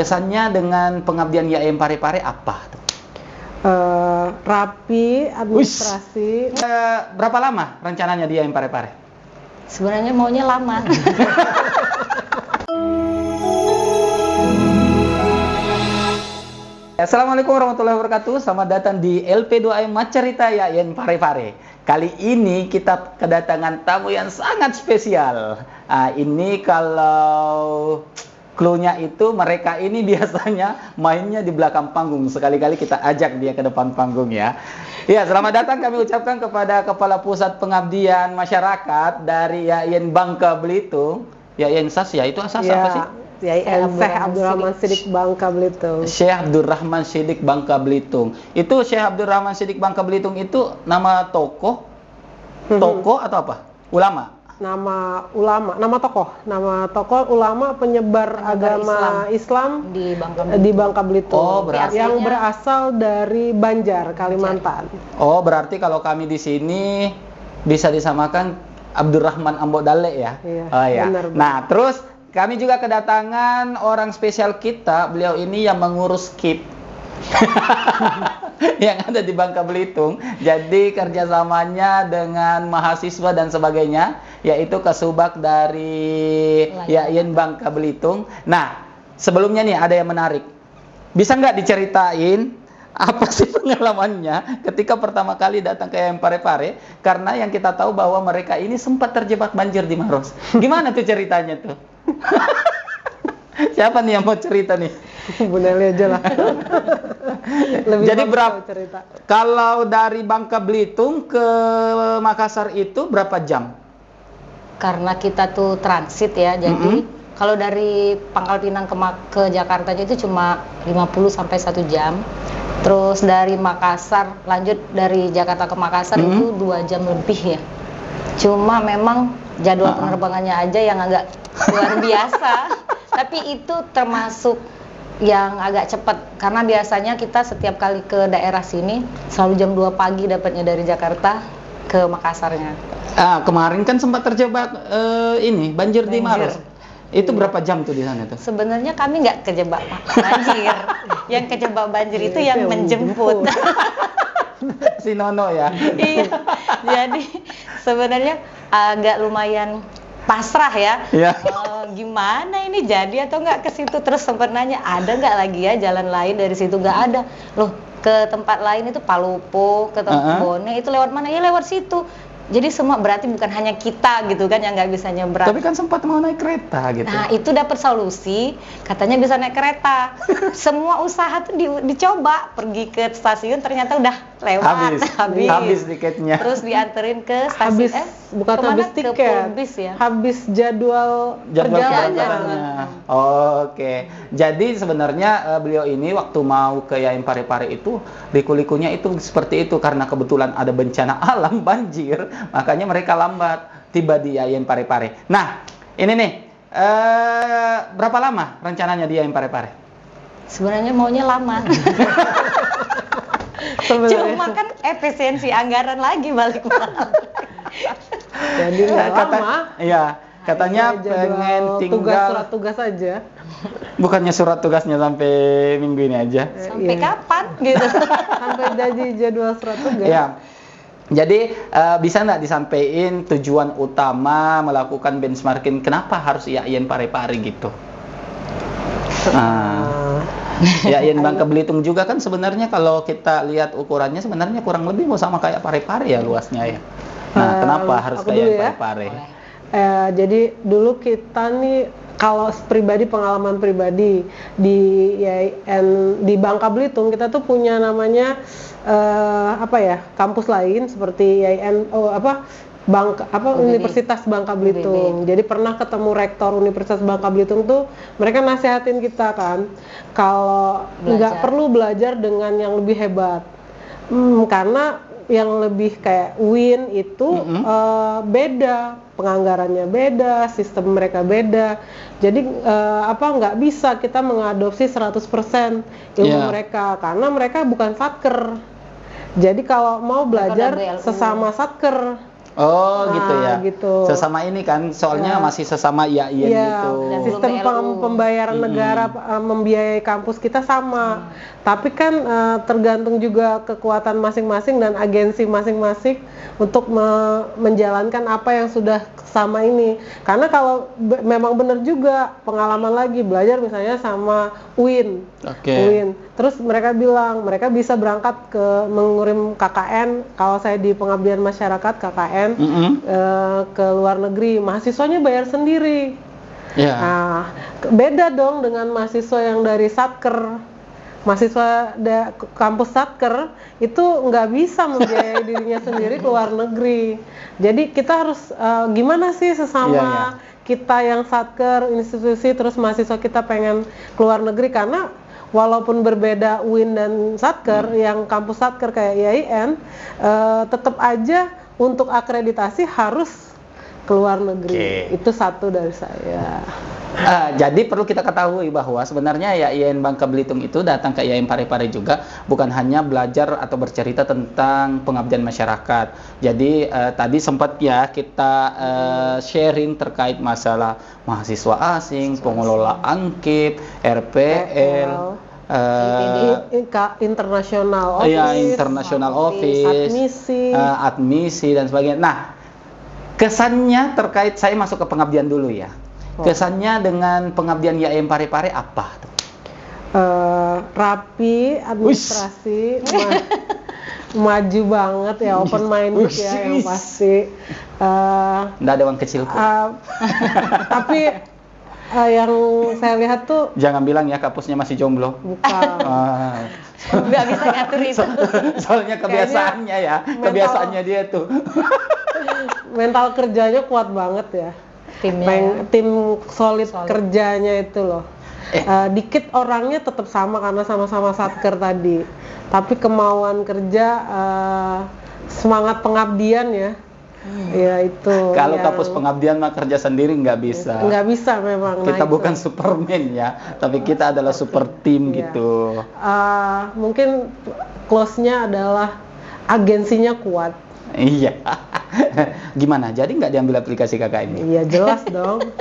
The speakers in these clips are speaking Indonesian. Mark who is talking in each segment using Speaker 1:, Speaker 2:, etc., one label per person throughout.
Speaker 1: Biasanya dengan pengabdian YAIN Parepare apa tuh?
Speaker 2: Rapi, administrasi.
Speaker 1: Berapa lama rencananya di YAIN Parepare?
Speaker 3: Sebenarnya maunya lama.
Speaker 1: Assalamualaikum warahmatullahi wabarakatuh. Selamat datang di LP2M Cerita YAIN Parepare. Kali ini kita kedatangan tamu yang sangat spesial. Ini kalau clue-nya itu mereka ini biasanya mainnya di belakang panggung. Sekali-kali kita ajak dia ke depan panggung ya. Ya, selamat datang kami ucapkan kepada Kepala Pusat Pengabdian Masyarakat dari YAIN Bangka Belitung. YAIN SAS ya, itu asas apa sih?
Speaker 2: YAIN Syekh Abdurrahman Siddiq Bangka Belitung.
Speaker 1: Syekh Abdurrahman Siddiq Bangka Belitung. Itu Syekh Abdurrahman Siddiq Bangka Belitung itu nama tokoh atau apa? Ulama?
Speaker 2: Nama tokoh ulama penyebar agama Islam di Bangka Belitung.
Speaker 1: Oh, berarti
Speaker 2: yang berasal dari Banjar, Kalimantan.
Speaker 1: Oh, berarti kalau kami di sini bisa disamakan Abdurrahman Ambok Dale ya?
Speaker 2: Iya,
Speaker 1: oh ya.
Speaker 2: benar.
Speaker 1: Nah, terus kami juga kedatangan orang spesial kita. Beliau ini yang mengurus KIP yang ada di Bangka Belitung. Jadi kerjasamanya dengan mahasiswa dan sebagainya, yaitu Kasubag dari YAIN Bangka Belitung. Nah, sebelumnya nih ada yang menarik. Bisa nggak diceritain apa sih pengalamannya ketika pertama kali datang ke YAIN Parepare? Karena yang kita tahu bahwa mereka ini sempat terjebak banjir di Maros. Gimana tuh ceritanya tuh? Siapa nih yang mau cerita nih?
Speaker 2: Bu Nelly aja lah.
Speaker 1: Jadi berapa cerita? Kalau dari Bangka Belitung ke Makassar itu berapa jam?
Speaker 3: Karena kita tuh transit ya, jadi kalau dari Pangkal Pinang ke Jakarta itu cuma 50 sampai 1 jam. Terus dari Makassar, lanjut dari Jakarta ke Makassar itu 2 jam lebih ya. Cuma memang jadwal penerbangannya aja yang agak luar biasa. Tapi itu termasuk yang agak cepat, karena biasanya kita setiap kali ke daerah sini selalu jam 2 pagi dapatnya dari Jakarta ke Makassarnya.
Speaker 1: Kemarin kan sempat terjebak banjir di Maros. Itu berapa jam tuh di sana tuh?
Speaker 3: Sebenarnya kami nggak kejebak banjir. Yang kejebak banjir itu yang menjemput.
Speaker 1: Si Nono ya.
Speaker 3: Iya. Jadi sebenarnya agak lumayan pasrah ya.
Speaker 1: Iya.
Speaker 3: Gimana ini jadi atau nggak ke situ, terus sempat nanya ada nggak lagi ya jalan lain dari situ, nggak ada loh, ke tempat lain itu Palopo, ke tempat Bone itu lewat mana ya, lewat situ. Jadi semua berarti bukan hanya kita gitu kan yang nggak bisa nyebrang.
Speaker 1: Tapi kan sempat mau naik kereta gitu.
Speaker 3: Nah itu dapat solusi, katanya bisa naik kereta. Semua usaha tuh dicoba, pergi ke stasiun ternyata udah lewat.
Speaker 1: Habis tiketnya.
Speaker 3: Terus dianterin ke stasiun.
Speaker 2: Habis tiket.
Speaker 3: Ya?
Speaker 2: Habis jadwal perjalanan.
Speaker 1: Oke. Jadi sebenarnya beliau ini waktu mau ke YAIN Parepare itu liku-likunya itu seperti itu, karena kebetulan ada bencana alam banjir. Makanya mereka lambat tiba di YAIN Parepare. Nah, ini nih, berapa lama rencananya di YAIN Parepare?
Speaker 3: Sebenarnya maunya lama. Cuma kan efisiensi anggaran lagi balik.
Speaker 2: Jadi lama.
Speaker 1: Iya, katanya pengen tinggal
Speaker 2: surat tugas aja.
Speaker 1: Bukannya surat tugasnya sampai minggu ini aja?
Speaker 3: Sampai kapan gitu?
Speaker 2: Sampai jadi jadwal surat tugas.
Speaker 1: Iya. Jadi bisa nggak disampaikan tujuan utama melakukan benchmarking, kenapa harus YAIN Parepare gitu? YAIN Bangka Belitung juga kan sebenarnya kalau kita lihat ukurannya sebenarnya kurang lebih mau sama kayak Parepare ya luasnya ya. Nah, kenapa harus kayak YAIN Parepare?
Speaker 2: Jadi dulu kita nih kalau pengalaman pribadi di YAIN di Bangka Belitung, kita tuh punya namanya kampus lain seperti YAIN Universitas Bangka Belitung. Jadi pernah ketemu rektor Universitas Bangka Belitung tuh, mereka nasihatin kita kan kalau nggak perlu belajar dengan yang lebih hebat, karena yang lebih kayak UIN itu beda, penganggarannya beda, sistem mereka beda. Jadi nggak bisa kita mengadopsi 100% ilmu mereka, karena mereka bukan satker. Jadi kalau mau belajar sesama satker,
Speaker 1: Oh, gitu ya.
Speaker 2: Gitu.
Speaker 1: Sesama ini kan, soalnya masih sesama IAIN
Speaker 2: Iya,
Speaker 1: gitu.
Speaker 2: sistem pembayaran negara membiayai kampus kita sama. Tapi kan tergantung juga kekuatan masing-masing dan agensi masing-masing untuk menjalankan apa yang sudah sama ini. Karena kalau memang benar juga pengalaman lagi belajar misalnya sama UIN. UIN. Terus mereka bilang mereka bisa berangkat mengirim KKN, kalau saya di pengabdian masyarakat KKN ke luar negeri, mahasiswanya bayar sendiri. Nah, beda dong dengan mahasiswa yang dari Satker. Mahasiswa kampus Satker itu nggak bisa membiayai dirinya sendiri ke luar negeri. Jadi kita harus gimana sih sesama kita yang Satker, institusi, terus mahasiswa kita pengen ke luar negeri, karena walaupun berbeda UIN dan Satker, yang kampus Satker kayak IAIN, tetap aja untuk akreditasi harus ke luar negeri. Itu satu dari saya.
Speaker 1: Jadi perlu kita ketahui bahwa sebenarnya IAIN Bangka Belitung itu datang ke IAIN Parepare juga bukan hanya belajar atau bercerita tentang pengabdian masyarakat. Jadi tadi sempat ya kita sharing terkait masalah mahasiswa asing, pengelola ANKIP, RPL,
Speaker 2: international office,
Speaker 1: international office, admisi dan sebagainya. Nah, kesannya terkait, saya masuk ke pengabdian dulu ya. Kesannya dengan pengabdian IAIN Parepare apa?
Speaker 2: Rapi, administrasi, maju banget ya, open minded ya yang pasti.
Speaker 1: Nggak ada uang kecil.
Speaker 2: Tapi yang saya lihat tuh,
Speaker 1: jangan bilang ya kampusnya masih jomblo.
Speaker 2: Bukan.
Speaker 3: Nggak bisa ngatur itu.
Speaker 1: Soalnya kebiasaannya ya, kebiasaannya dia tuh.
Speaker 2: Mental kerjanya kuat banget ya. Tim solid kerjanya itu loh. Dikit orangnya tetap sama karena sama-sama Satker tadi. Tapi kemauan kerja, semangat pengabdian ya. Ya itu.
Speaker 1: Kalau kampus pengabdian mah kerja sendiri nggak bisa.
Speaker 2: Nggak bisa memang.
Speaker 1: Kita bukan Superman ya, tapi kita adalah super team gitu.
Speaker 2: Mungkin close-nya adalah agensinya kuat.
Speaker 1: Iya. Gimana? Jadi nggak diambil aplikasi KKN ini?
Speaker 2: Iya jelas dong.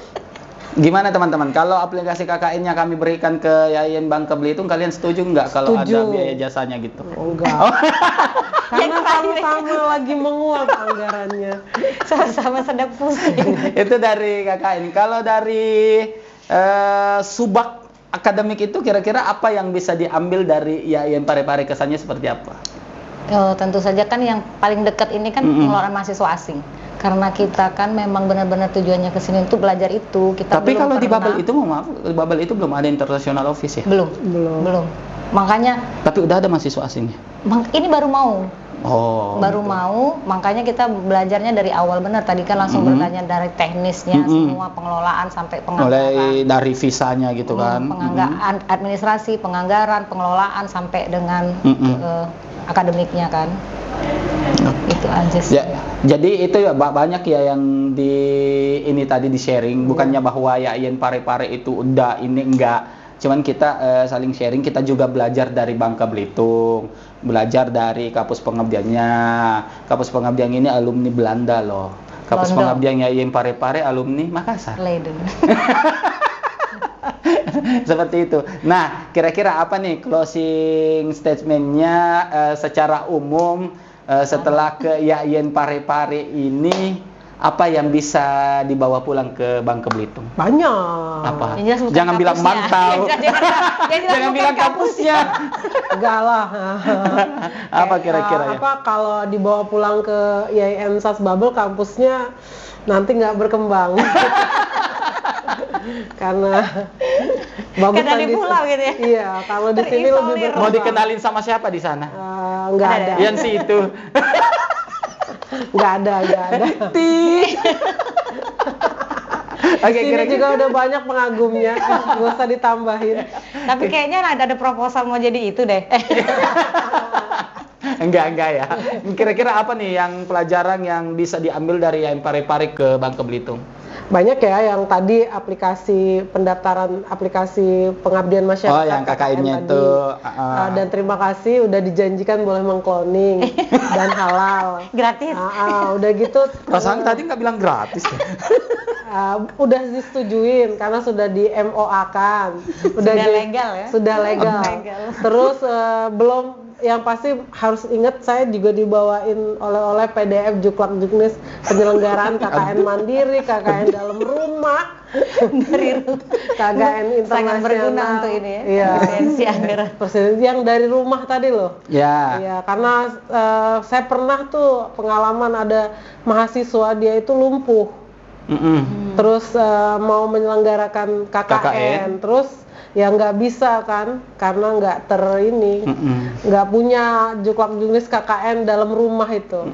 Speaker 1: Gimana teman-teman? Kalau aplikasi KKN-nya kami berikan ke IAIN Bangka Belitung, kalian setuju nggak kalau ada biaya jasanya gitu?
Speaker 2: Enggak. Karena sama-sama lagi menguap anggarannya.
Speaker 3: Sama-sama sedang pusing.
Speaker 1: Itu dari KKN. Kalau dari Subak akademik itu kira-kira apa yang bisa diambil dari IAIN Parepare, kesannya seperti apa?
Speaker 3: Tentu saja kan yang paling dekat ini kan pengelolaan mahasiswa asing. Karena kita kan memang benar-benar tujuannya ke sini untuk belajar itu.
Speaker 1: Tapi kalau di Babel itu, Babel itu belum ada international office ya?
Speaker 3: Belum. Makanya.
Speaker 1: Tapi udah ada mahasiswa asingnya?
Speaker 3: Ini baru mau.
Speaker 1: Baru
Speaker 3: mau, makanya kita belajarnya dari awal benar. Tadi kan langsung bertanya dari teknisnya, semua pengelolaan sampai penganggaran.
Speaker 1: Mulai dari visanya gitu kan.
Speaker 3: Penganggaran, administrasi, penganggaran, pengelolaan sampai dengan akademiknya kan. Itu aja sih.
Speaker 1: Ya, jadi itu ya banyak ya yang ini tadi di sharing, bukannya bahwa IAIN Parepare itu udah ini enggak. Cuman kita saling sharing, kita juga belajar dari Bangka Belitung, belajar dari kampus pengabdiannya. Kampus pengabdian ini alumni Belanda loh. Kampus pengabdian IAIN Parepare alumni Makassar.
Speaker 3: Leiden.
Speaker 1: Seperti itu. Nah, kira-kira apa nih closing statement-nya secara umum setelah ke IAIN Parepare ini, apa yang bisa dibawa pulang ke Bangka Belitung?
Speaker 2: Banyak.
Speaker 1: Apa? Jangan bilang mantau. Jangan bilang kampusnya.
Speaker 2: Enggak lah.
Speaker 1: Apa kira-kira ya?
Speaker 2: Kalau dibawa pulang ke IAIN SAS Babel, kampusnya nanti nggak berkembang. Karena bagus
Speaker 3: kan di pulau gitu ya.
Speaker 2: Iya, kalau di sini lebih berkembang.
Speaker 1: Mau dikenalin sama siapa di sana?
Speaker 2: Nggak ada.
Speaker 1: Yang si itu.
Speaker 2: Nggak ada. Oke, kira juga udah banyak pengagumnya, nggak usah ditambahin.
Speaker 3: Tapi kayaknya ada proposal mau jadi itu deh.
Speaker 1: Enggak ya. Kira-kira apa nih yang pelajaran yang bisa diambil dari IAIN Parepare ke Bangka Belitung?
Speaker 2: banyak ya yang tadi aplikasi pendaftaran aplikasi pengabdian masyarakat.
Speaker 1: Oh, yang KKN-nya
Speaker 2: tadi.
Speaker 1: itu.
Speaker 2: Dan terima kasih udah dijanjikan boleh mengkloning dan halal.
Speaker 3: Gratis.
Speaker 2: Udah gitu.
Speaker 1: Perasaan tadi nggak bilang gratis ya?
Speaker 2: Udah disetujuin karena sudah di MOA-kan.
Speaker 3: Sudah legal ya?
Speaker 2: Sudah legal. Terus belum, yang pasti harus ingat saya juga dibawain oleh PDF Juklak Juknis penyelenggaraan KKN mandiri, KKN dalam rumah,
Speaker 3: Dari
Speaker 2: KKN internasional.
Speaker 3: sangat berguna untuk ini ya.
Speaker 2: Iya.
Speaker 3: Presidensi anggaran.
Speaker 2: Presidensi yang dari rumah tadi loh.
Speaker 1: Ya.
Speaker 2: Iya, karena saya pernah tuh pengalaman ada mahasiswa dia itu lumpuh. Terus mau menyelenggarakan KKN. Terus ya nggak bisa kan, karena nggak nggak punya Juklak Juknis KKN dalam rumah itu.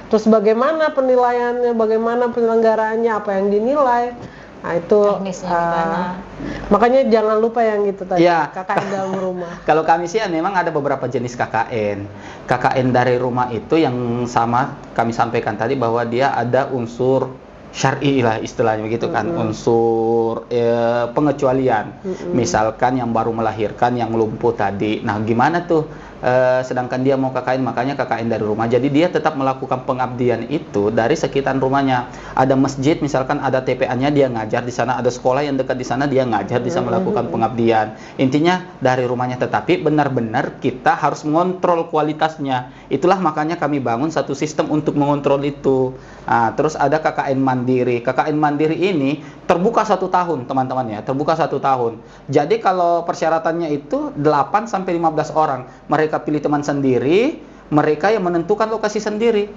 Speaker 2: Terus bagaimana penilaiannya, bagaimana penyelenggaraannya, apa yang dinilai, nah itu
Speaker 3: teknisnya gimana.
Speaker 2: Makanya jangan lupa yang itu tadi,
Speaker 1: Ya.
Speaker 2: KKN dalam rumah.
Speaker 1: Kalau kami sih memang ada beberapa jenis KKN. KKN dari rumah itu yang sama kami sampaikan tadi bahwa dia ada unsur syar'i lah istilahnya begitu kan, unsur pengecualian. Misalkan yang baru melahirkan, yang lumpuh tadi. Nah, gimana tuh? Sedangkan dia mau KKN, makanya KKN dari rumah. Jadi dia tetap melakukan pengabdian itu dari sekitar rumahnya. Ada masjid, misalkan ada TPA-nya, dia ngajar di sana. Ada sekolah yang dekat di sana, dia ngajar, bisa melakukan pengabdian. Intinya dari rumahnya, tetapi benar-benar kita harus mengontrol kualitasnya. Itulah makanya kami bangun satu sistem untuk mengontrol itu. Nah, terus ada KKN mandiri. KKN mandiri ini terbuka 1 tahun, teman-teman ya. Terbuka 1 tahun. Jadi kalau persyaratannya itu 8 sampai 15 orang. Mereka pilih teman sendiri, mereka yang menentukan lokasi sendiri.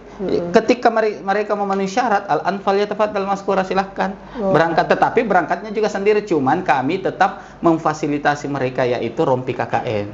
Speaker 1: Ketika mereka memenuhi syarat, al-anfal yatafaddal maskura, silahkan berangkat. Tetapi berangkatnya juga sendiri. Cuman kami tetap memfasilitasi mereka, yaitu rompi KKN.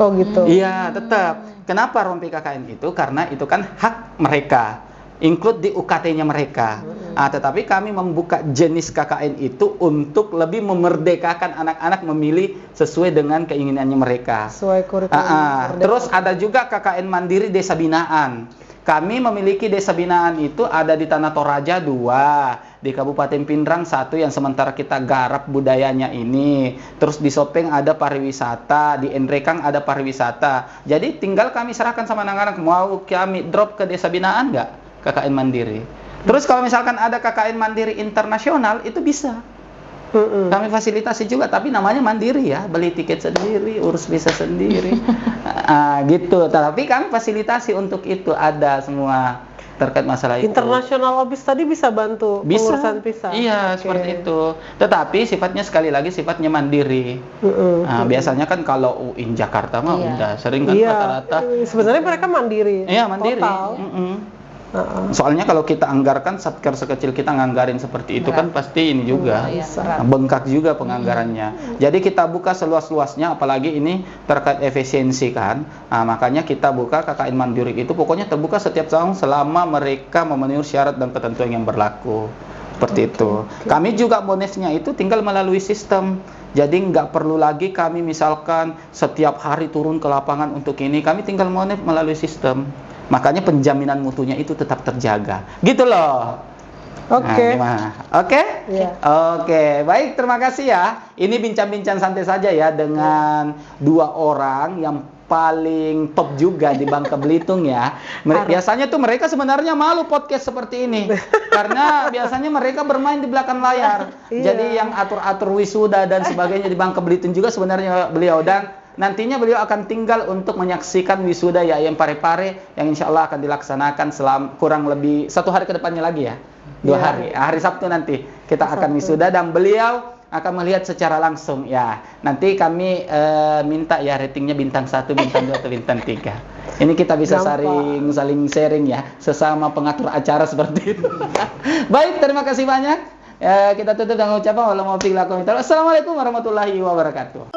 Speaker 2: Oh gitu.
Speaker 1: Iya, tetap. Kenapa rompi KKN itu? Karena itu kan hak mereka, include di UKT-nya mereka. Tetapi kami membuka jenis KKN itu untuk lebih memerdekakan anak-anak memilih sesuai dengan keinginannya mereka.
Speaker 2: Sesuai kurikulum.
Speaker 1: Terus ada juga KKN mandiri desa binaan. Kami memiliki desa binaan itu ada di Tanah Toraja 2, di Kabupaten Pindrang 1 yang sementara kita garap budayanya ini. Terus di Sopeng ada pariwisata, di Enrekang ada pariwisata. Jadi tinggal kami serahkan sama anak-anak, mau kami drop ke desa binaan nggak? KKN mandiri. Terus kalau misalkan ada KKN mandiri internasional, itu bisa. Kami fasilitasi juga, tapi namanya mandiri ya, beli tiket sendiri, urus visa sendiri. Gitu. Tapi kami fasilitasi untuk itu, ada semua terkait masalah itu.
Speaker 2: International Office tadi bisa bantu pengurusan visa.
Speaker 1: Iya, seperti itu. Tetapi sifatnya sekali lagi sifatnya mandiri. Biasanya kan kalau UIN Jakarta mah udah sering kan rata-rata.
Speaker 2: Sebenarnya mereka mandiri.
Speaker 1: Iya, mandiri. Soalnya kalau kita anggarkan, satker sekecil kita nganggarin seperti itu kan pasti ini juga bengkak juga penganggarannya. Jadi kita buka seluas-luasnya, apalagi ini terkait efisiensi kan. Makanya kita buka KKN mandiri itu pokoknya terbuka setiap tahun selama mereka memenuhi syarat dan ketentuan yang berlaku. Seperti itu. Kami juga bonusnya itu tinggal melalui sistem. Jadi nggak perlu lagi kami misalkan setiap hari turun ke lapangan untuk ini. Kami tinggal monet melalui sistem. Makanya penjaminan mutunya itu tetap terjaga. Gitu loh.
Speaker 2: Oke.
Speaker 1: Oke?
Speaker 2: Iya.
Speaker 1: Oke, baik, terima kasih ya. Ini bincang-bincang santai saja ya dengan 2 orang yang paling top juga di Bangka Belitung ya. Biasanya tuh mereka sebenarnya malu podcast seperti ini. Karena biasanya mereka bermain di belakang layar. Jadi yang atur-atur wisuda dan sebagainya di Bangka Belitung juga sebenarnya beliau, dan nantinya beliau akan tinggal untuk menyaksikan wisuda YAIN Parepare yang insya Allah akan dilaksanakan selama kurang lebih 1 hari ke depannya lagi ya. 2 hari. Hari Sabtu nanti kita akan wisuda dan beliau akan melihat secara langsung ya. Nanti kami minta ya ratingnya bintang 1, bintang 2, atau bintang 3. Ini kita bisa saling sharing ya sesama pengatur acara seperti itu. Baik, terima kasih banyak. Kita tutup dengan ucapan wassalamualaikum warahmatullahi wabarakatuh.